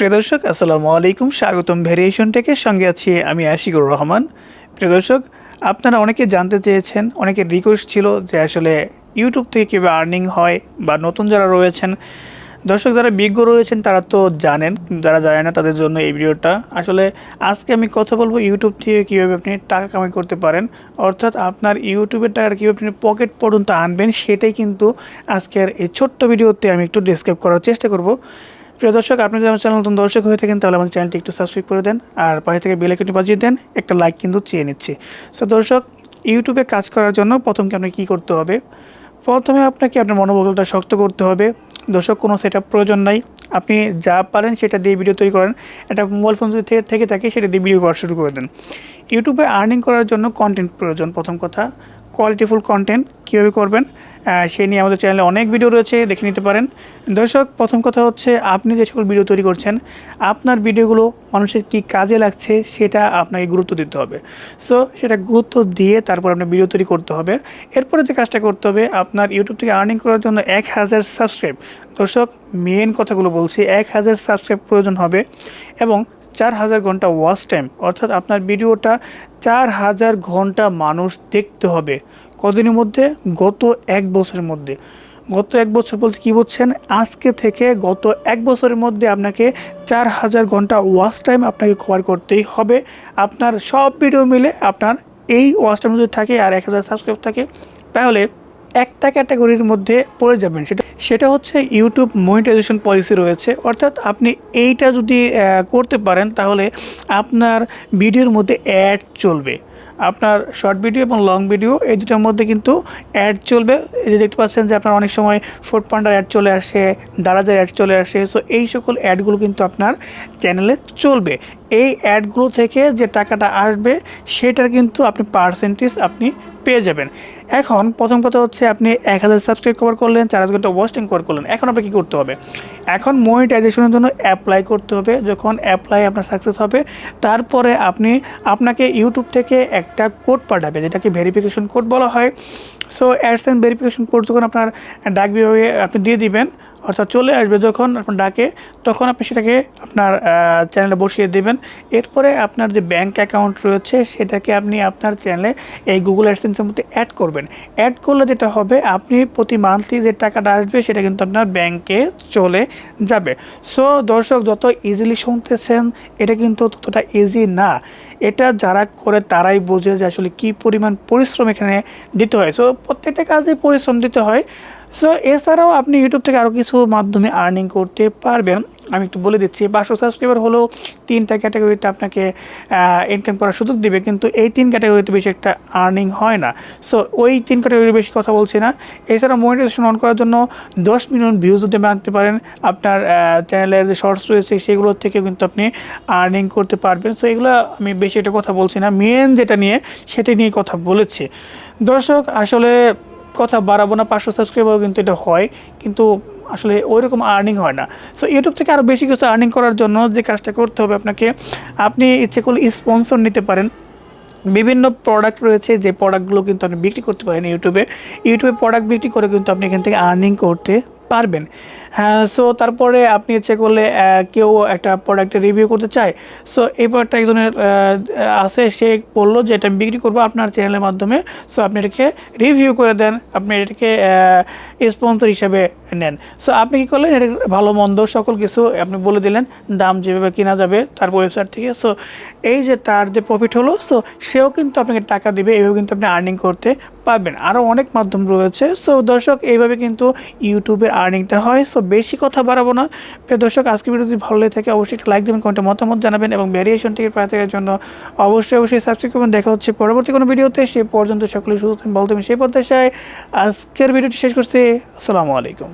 প্রিয় দর্শক আসসালামু আলাইকুম, স্বাগতম ভেরিয়েশন টেকের সঙ্গে আছি আমি আশিকুর রহমান। প্রিয় দর্শক, আপনারা অনেকে জানতে চেয়েছেন, অনেকের রিকোয়েস্ট ছিল যে আসলে ইউটিউব থেকে কীভাবে আর্নিং হয়, বা নতুন যারা রয়েছেন দর্শক, যারা বিজ্ঞ রয়েছেন তারা তো জানেন, যারা জানে না তাদের জন্য এই ভিডিওটা। আসলে আজকে আমি কথা বলবো ইউটিউব থেকে কীভাবে আপনি টাকা কামাই করতে পারেন, অর্থাৎ আপনার ইউটিউবের টাকা কীভাবে আপনি পকেট পর্যন্ত আনবেন, সেটাই কিন্তু আজকের এই ছোট্ট ভিডিওতে আমি একটু ডিসক্রাইব করার চেষ্টা করব। প্রিয় দর্শক, আপনি যদি আমার চ্যানেল নতুন দর্শক হয়ে থাকেন তাহলে আমার চ্যানেলটি একটু সাবস্ক্রাইব করে দেন, আর পাশে থেকে বেল আইকনটি বাজিয়ে দেন, একটা লাইক কিন্তু চেয়ে নিচ্ছি। সো দর্শক, ইউটিউবে কাজ করার জন্য প্রথমে আপনাকে কী করতে হবে? প্রথমে আপনাকে আপনার মনোবলটা শক্ত করতে হবে। দর্শক, কোনো সেটআপ প্রয়োজন নাই, আপনি যা পারেন সেটা দিয়ে ভিডিও তৈরি করেন। একটা মোবাইল ফোন যদি থেকে থাকে সেটা দিয়ে ভিডিও করা শুরু করে দেন। ইউটিউবে আর্নিং করার জন্য কন্টেন্ট প্রয়োজন। প্রথম কথা, কোয়ালিটিফুল কন্টেন্ট কীভাবে করবেন সে নিয়ে আমাদের চ্যানেলে অনেক ভিডিও রয়েছে, দেখে নিতে পারেন। দর্শক, প্রথম কথা হচ্ছে আপনি যে সকল ভিডিও তৈরি করছেন, আপনার ভিডিওগুলো মানুষের কি কাজে লাগছে সেটা আপনাকে গুরুত্ব দিতে হবে। সো সেটা গুরুত্ব দিয়ে তারপর আপনার ভিডিও তৈরি করতে হবে। এরপরে যে কাজটা করতে হবে, আপনার ইউটিউব থেকে আর্নিং করার জন্য 1000 সাবস্ক্রাইব। দর্শক, মেন কথাগুলো বলছি, 1000 সাবস্ক্রাইব প্রয়োজন হবে এবং 4000 ঘন্টা ওয়াচ টাইম, অর্থাৎ আপনার ভিডিওটা 4000 ঘন্টা মানুষ দেখতে হবে। কদিনের মধ্যে? গত 1 বছরের মধ্যে। গত 1 বছর বলতে কী বুঝছেন? আজকে থেকে গত 1 বছরের মধ্যে আপনাকে 4000 ঘন্টা ওয়াচ টাইম আপনাকে কভার করতেই হবে। আপনার সব ভিডিও মিলে আপনার এই ওয়াচ টাইম যদি থাকে আর 1000 সাবস্ক্রাইব থাকে, তাহলে একটা ক্যাটাগরির মধ্যে পড়ে যাবেন। সেটা হচ্ছে ইউটিউব মনিটাইজেশন পলিসি রয়েছে, অর্থাৎ আপনি এইটা যদি করতে পারেন তাহলে আপনার ভিডিওর মধ্যে অ্যাড চলবে। আপনার শর্ট ভিডিও এবং লং ভিডিও এই দুটোর মধ্যে কিন্তু অ্যাড চলবে। এই যে দেখতে পাচ্ছেন যে আপনার অনেক সময় ফুড পান্ডার অ্যাড চলে আসে, দারাজের অ্যাড চলে আসে। সো এই সকল অ্যাডগুলো কিন্তু আপনার চ্যানেলে চলবে। এই অ্যাডগুলো থেকে যে টাকাটা আসবে সেটার কিন্তু আপনি পার্সেন্টেজ আপনি পেয়ে যাবেন। এখন প্রথম কথা হচ্ছে, আপনি 1000 সাবস্ক্রাইব কভার করলেন, 4000 ঘন্টা ওয়াচ টাইম কভার করলেন। এখন আপনাকে কী করতে হবে? এখন মনিটাইজেশনের জন্য অ্যাপ্লাই করতে হবে। যখন অ্যাপ্লাই আপনার সাকসেস হবে, তারপরে আপনাকে ইউটিউব থেকে একটা কোড পাঠাবে, যেটাকে ভেরিফিকেশন কোড বলা হয়। সো অ্যাডসেন্স ভেরিফিকেশন কোড যখন আপনার ডাক বিভাগে আপনি দিয়ে দিবেন, অর্থাৎ চলে আসবে যখন আপনার ডাকে, তখন আপনি সেটাকে আপনার চ্যানেলে বসিয়ে দেবেন। এরপরে আপনার যে ব্যাঙ্ক অ্যাকাউন্ট রয়েছে সেটাকে আপনি আপনার চ্যানেলে এই গুগল অ্যাডসেন্সের মধ্যে অ্যাড করবেন। অ্যাড করলে যেটা হবে, আপনি প্রতি মান্থলি যে টাকাটা আসবে সেটা কিন্তু আপনার ব্যাংকে চলে যাবে। সো দর্শক, যত ইজিলি শুনতেছেন, এটা কিন্তু ততটা ইজি না। এটা যারা করে তারাই বোঝে যে আসলে কী পরিমাণ পরিশ্রম এখানে দিতে হয়। সো প্রত্যেকটা কাজে পরিশ্রম দিতে হয়। সো এছাড়াও আপনি ইউটিউব থেকে আরও কিছু মাধ্যমে আর্নিং করতে পারবেন। আমি একটু বলে দিচ্ছি, 500 সাবস্ক্রাইবার হলেও 3টা ক্যাটাগরিতে আপনাকে ইনকাম করার সুযোগ দিবে, কিন্তু এই 3 ক্যাটাগরিতে বেশি একটা আর্নিং হয় না। সো ওই 3 ক্যাটাগরির বেশি কথা বলছি না। এছাড়া মনিটাইজেশন অন করার জন্য 10 মিলিয়ন ভিউজ যদি আনতে পারেন, আপনার চ্যানেলের যে শর্টস রয়েছে সেগুলোর থেকে কিন্তু আপনি আর্নিং করতে পারবেন। সো এগুলো আমি বেশি একটা কথা বলছি না, মেন যেটা নিয়ে সেটা নিয়ে কথা বলেছি। দর্শক, আসলে কথা বাড়াবো না, 500 সাবস্ক্রাইবার কিন্তু এটা হয়, কিন্তু আসলে ওই রকম আর্নিং হয় না। সো ইউটিউব থেকে আরও বেশি কিছু আর্নিং করার জন্য যে কাজটা করতে হবে আপনাকে, আপনি ইচ্ছে করলে স্পন্সর নিতে পারেন। বিভিন্ন প্রোডাক্ট রয়েছে, যে প্রোডাক্টগুলো কিন্তু আপনি বিক্রি করতে পারেন ইউটিউবে প্রোডাক্ট বিক্রি করে কিন্তু আপনি এখান থেকে আর্নিং করতে পারবেন। হ্যাঁ, সো তারপরে আপনি ইচ্ছে করলে কেউ একটা প্রোডাক্টের রিভিউ করতে চায়। সো এই প্রোডাক্টটা একজনের আছে, সে বললো যে এটা আমি বিক্রি করবো আপনার চ্যানেলের মাধ্যমে। সো আপনি এটাকে রিভিউ করে দেন, আপনি এটাকে স্পন্সর হিসাবে নেন। সো আপনি কী করলেন, এটা ভালো মন্দ সকল কিছু আপনি বলে দিলেন, দাম যেভাবে কেনা যাবে তার ওয়েবসাইট থেকে। সো এই যে তার যে প্রফিট হলো, সো সেও কিন্তু আপনাকে টাকা দিবে। এইভাবে কিন্তু আপনি আর্নিং করতে পারবেন। আরও অনেক মাধ্যম রয়েছে। সো দর্শক, এইভাবে কিন্তু ইউটিউবে আর্নিংটা হয়। সো বেশি কথা বাড়াবো না। প্রিয় দর্শক, আজকে ভিডিও যদি ভালো লাগে থাকে অবশ্যই একটা লাইক দেবেন, কমেন্টে মতামত জানাবেন এবং ভেরিয়েশন থেকে পাওয়া থাকার জন্য অবশ্যই সাবস্ক্রাইব করবেন। দেখা হচ্ছে পরবর্তী কোনো ভিডিওতে। সে পর্যন্ত সকলে সুস্থ ভালো থাকবেন সেই প্রত্যাশায় আজকের ভিডিওটি শেষ করছি। আসসালামু আলাইকুম।